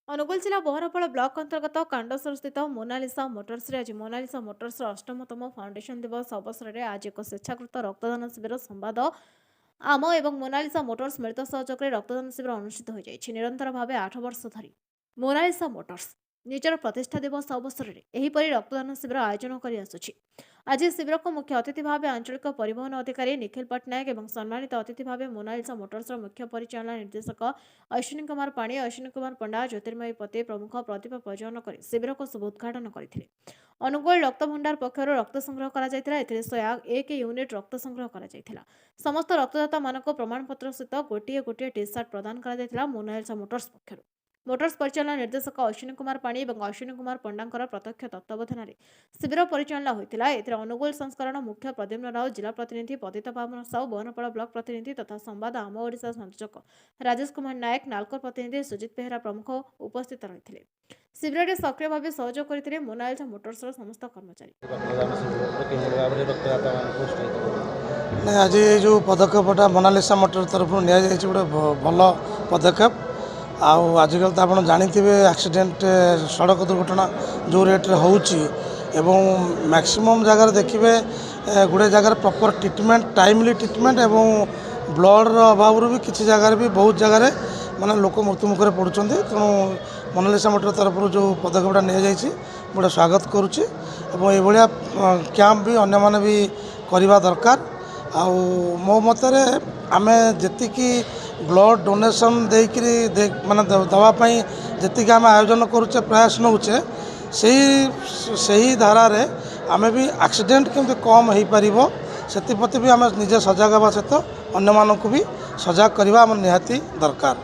ଅନୁଗୁଳ ଜିଲ୍ଲା ବହରପାଳ ବ୍ଲକ ଅନ୍ତର୍ଗତ କାଣ୍ଡସର ସ୍ଥିତ ମୋନାଲିସା ମୋଟର୍ସରେ ଆଜି ମୋନାଲିସା ମୋଟର୍ସର ଅଷ୍ଟମତମ ଫାଉଣ୍ଡେସନ ଦିବସ ଅବସରରେ ଆଜି ଏକ ସ୍ୱେଚ୍ଛାକୃତ ରକ୍ତଦାନ ଶିବିର ସମ୍ବାଦ ଆମ ଏବଂ ମୋନାଲିସା ମୋଟର୍ସ ମିଳିତ ସହଯୋଗରେ ରକ୍ତଦାନ ଶିବିର ଅନୁଷ୍ଠିତ ହୋଇଯାଇଛି। ନିରନ୍ତର ଭାବେ 8 ବର୍ଷ ଧରି ମୋନାଲିସା ମୋଟର୍ସ ନିଜର ପ୍ରତିଷ୍ଠା ଦିବସ ଅବସରରେ ଏହିପରି ରକ୍ତଦାନ ଶିବିର ଆୟୋଜନ କରିଆସୁଛି। ଆଜି ଶିବିରକୁ ମୁଖ୍ୟ ଅତିଥି ଭାବେ ଆଞ୍ଚଳିକ ପରିବହନ ଅଧିକାରୀ ନିଖିଲ ପଟ୍ଟନାୟକ ଏବଂ ସମ୍ମାନିତ ଅତିଥି ଭାବେ ମୋନାଲିସା ମୋଟର୍ସର ମୁଖ୍ୟ ପରିଚାଳନା ନିର୍ଦ୍ଦେଶକ ଅଶ୍ୱିନୀ କୁମାର ପାଣି, ଅଶ୍ୱିନୀ କୁମାର ପଣ୍ଡା, ଜ୍ୟୋତିର୍ମୟୀ ପତି ପ୍ରମୁଖ ପ୍ରତିଭା ପ୍ରଜନନ କରି ଶିବିରକୁ ଶୁଭ ଉଦ୍ଘାଟନ କରିଥିଲେ। ଅନୁଗୁଳ ରକ୍ତ ଭଣ୍ଡାର ପକ୍ଷରୁ ରକ୍ତ ସଂଗ୍ରହ କରାଯାଇଥିଲା। ଏଥିରେ 101 ୟୁନିଟ୍ ରକ୍ତ ସଂଗ୍ରହ କରାଯାଇଥିଲା। ସମସ୍ତ ରକ୍ତଦାତାମାନଙ୍କୁ ପ୍ରମାଣପତ୍ର ସହିତ ଗୋଟିଏ ଗୋଟିଏ ଟି ସାର୍ଟ ପ୍ରଦାନ କରାଯାଇଥିଲା। ମୋନାଲିସା ମୋଟର୍ସ ପକ୍ଷରୁ ମୋଟର୍ସ ପରିଚାଳନା ନିର୍ଦ୍ଦେଶକ ଅଶ୍ୱିନୀ କୁମାର ପାଣି ଏବଂ ଅଶ୍ୱିନୀ କୁମାର ପଣ୍ଡାଙ୍କର ପ୍ରତ୍ୟକ୍ଷ ତତ୍ତ୍ୱାବଧାନରେ ଶିବିର ପରିଚାଳନା ହୋଇଥିଲା। ଏଥିରେ ଅନୁଗୁଳ ସଂସ୍କରଣ ମୁଖ୍ୟ ପ୍ରଦ୍ୟୁମ୍ନ ରାଉ, ଜିଲ୍ଲା ପ୍ରତିନିଧି ପତିତ ପାବନ ସାହୁ, ବନପାଳ ବ୍ଲକ ପ୍ରତିନିଧି ତଥା ସମ୍ବାଦ ଆମ ଓଡ଼ିଶା ସଂଯୋଜକ ରାଜେଶ କୁମାର ନାୟକ, ନାଲକୋ ପ୍ରତିନିଧି ସୁଜିତ ବେହେରା ପ୍ରମୁଖ ଉପସ୍ଥିତ ରହିଥିଲେ। ଶିବିରରେ ସକ୍ରିୟ ଭାବେ ସହଯୋଗ କରିଥିଲେ ମୋନାଲିସା ମୋଟର୍ସର ସମସ୍ତ କର୍ମଚାରୀ। आज जो पदक्षेपटा मोनालिसा मोटर तरफ नि गोटे भल पदक्षेप। आजकल तो आप जानते एक्सीडेंट सड़क दुर्घटना जो रेट्रे हो मैक्सिमम जगह देखिए गुड़े जगह प्रॉपर ट्रीटमेंट टाइमली ट्रीटमेंट एवं ब्लड अभाव भी किसी जगह भी बहुत जगह माने लोक मृत्यु मुखर पड़ुं। तेणु मोनालिसा मोटर तरफ जो पदक्षेपटा नि गोटे स्वागत करुच्ची ये कैंप भी अन्य माने भी करवा दरकार। मो मतरे आमे जतिकी ब्लड डोनेशन माने दवापाई जी आम आयोजन करुचे प्रयास नौचे सही धारा रे आमे भी एक्सीडेंट केमती कम हो पार से भी आम निजे सजग हवा सहित अन्य मानक भी सजग करवा आम निहाती दरकार।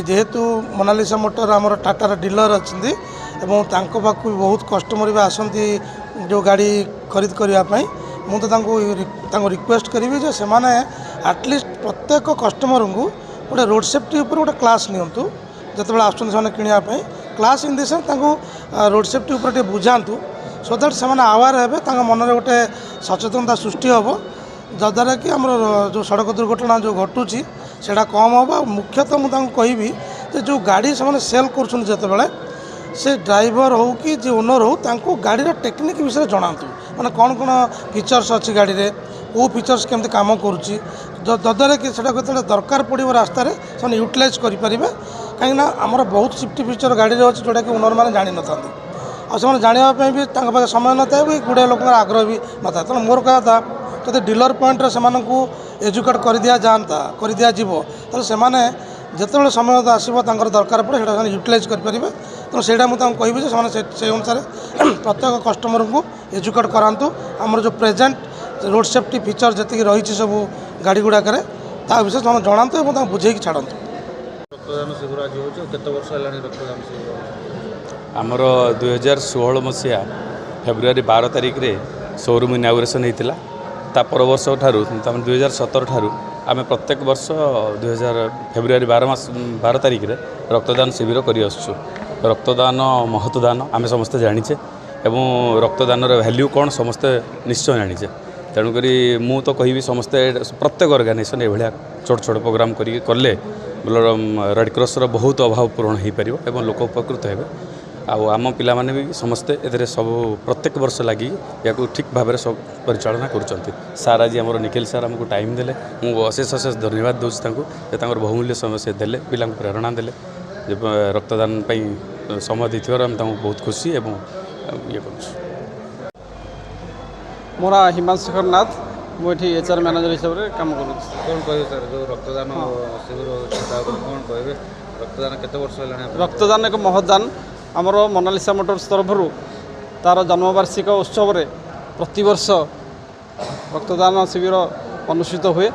जेहेतु मोनालिसा मोटर आमर टाटार डीलर अच्छी पाक भी बहुत कस्टमर भी आसती जो गाड़ी खरीद करने मुझे रिक्वेस्ट करी से माने एटलिस्ट प्रत्येक कस्टमर को गोटे रोड सेफ्टी उपर गोटे क्लास नियंतु जिते आसने किणापी class in this road safety उपर बुझातु सो दैट से आवार हे मन में गोटे सचेतनता सृष्टि हम जद्वारा कि आम जो सड़क दुर्घटना जो घटुची से कम हम। मुख्यतः मुझे कहि जो गाड़ी से सेल कर से ड्राइवर हो कि जे ओनर हो तांको गाड़ी टेक्निक विषय जनातु माने कौन कौन फीचर्स अच्छी गाड़ी रे वो फीचर्स केमती काम करुच्ची जद्वारा कि दरकार पड़ो रास्तार से यूटिलाइज करें कहीं आमर बहुत सेफ्टी फीचर गाड़ी अच्छे जोटा कि ओनर मैंने जानी ना से जानापी भी पाखे समय न था भी गुड़े लोक आग्रह भी न था। तेनाली मोर कहा था जब डीलर पॉइंट से एजुकेट कर दिया जाता कर दिज्व तो से जिते समय आसो दरकार पड़े से यूटिलाइज करेंगे। तो सहीटा मुझे कहि से अनुसार प्रत्येक कस्टमर को एजुकेट करातु आमर जो प्रेजेंट रोड सेफ्टी फीचर जी रही सब गाड़ी गुड़ाक विषय से जनातु और बुझे छाड़ू। रक्तदान शिविर आज होते वर्ष है रक्तदान शिविर आमर 2016 मसीहा फेब्रुआरी 12 तारिख रे शोरूम इनागुरेसन होता ता पर वर्ष ठारू 2017 ठारू आम प्रत्येक वर्ष 2000 फेब्रुआरी 12 तारिख रे रक्तदान शिविर कर रक्तदान महत्वदान आम समस्ते जानीचे एवं रक्तदान वैल्यू कौन समस्ते निश्चय जानीचे। तेणुक मु तो कहि समस्ते प्रत्येक ऑर्गेनाइजेशन ये छोट छोट प्रोग्राम कले रेड क्रॉस बहुत अभाव पूरण हो पार और लोक उपकृत हे। आम पिला माने भी समस्ते ए सब प्रत्येक वर्ष लगी या ठीक भाव में सब परिचालना कर सार आज आम निखिल सार आमको टाइम देले मुझे अशेष अशेष धन्यवाद दूसरी बहुमूल्य समय से देले पिला प्रेरणा देले रक्तदान समय देथिबार बहुत खुशी एवं ये कर। मोरा हिमांशु शेखर नाथ मुझे एचआर मैनेजर हिसाब से काम कर कौन कहे सर जो रक्तदान शिविर कौन कहे रक्तदान केते वर्ष है रक्तदान एक महदान आमर मोनालिसा मोटर्स तरफ तार जन्मवार्षिक उत्सव प्रति वर्ष रक्तदान शिविर अनुष्ठित हुए।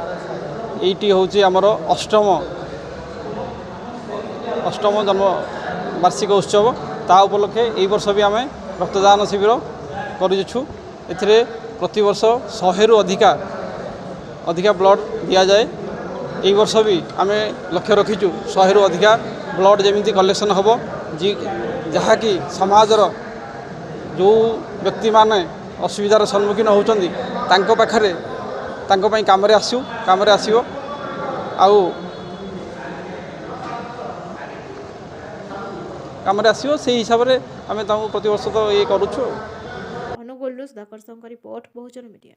ये हूँ आमर अष्टम जन्म वार्षिक उत्सव ता उपलक्षे यही वर्ष भी आम रक्तदान शिविर करूँ। एथिरे प्रति वर्ष 100 रु अधिका ब्लड दि जाए। यही वर्ष भी आम लक्ष्य रखीचु 100 रु अधिका ब्लड जमी कलेक्शन हम जी जहाँकि समाजर जो व्यक्ति माने असुविधार सम्मुखीन होती पाखे कम आसो କାମରେ ଆସିବ ସେଇ ହିସାବରେ ଆମେ ତାଙ୍କୁ ପ୍ରତିବର୍ଷ ତ ଇଏ କରୁଛୁ। ଅନୁଗୁଳରୁ ସୁଧାକର ସାହୁଙ୍କ ରିପୋର୍ଟ, ବହୁଜନ ମିଡ଼ିଆ।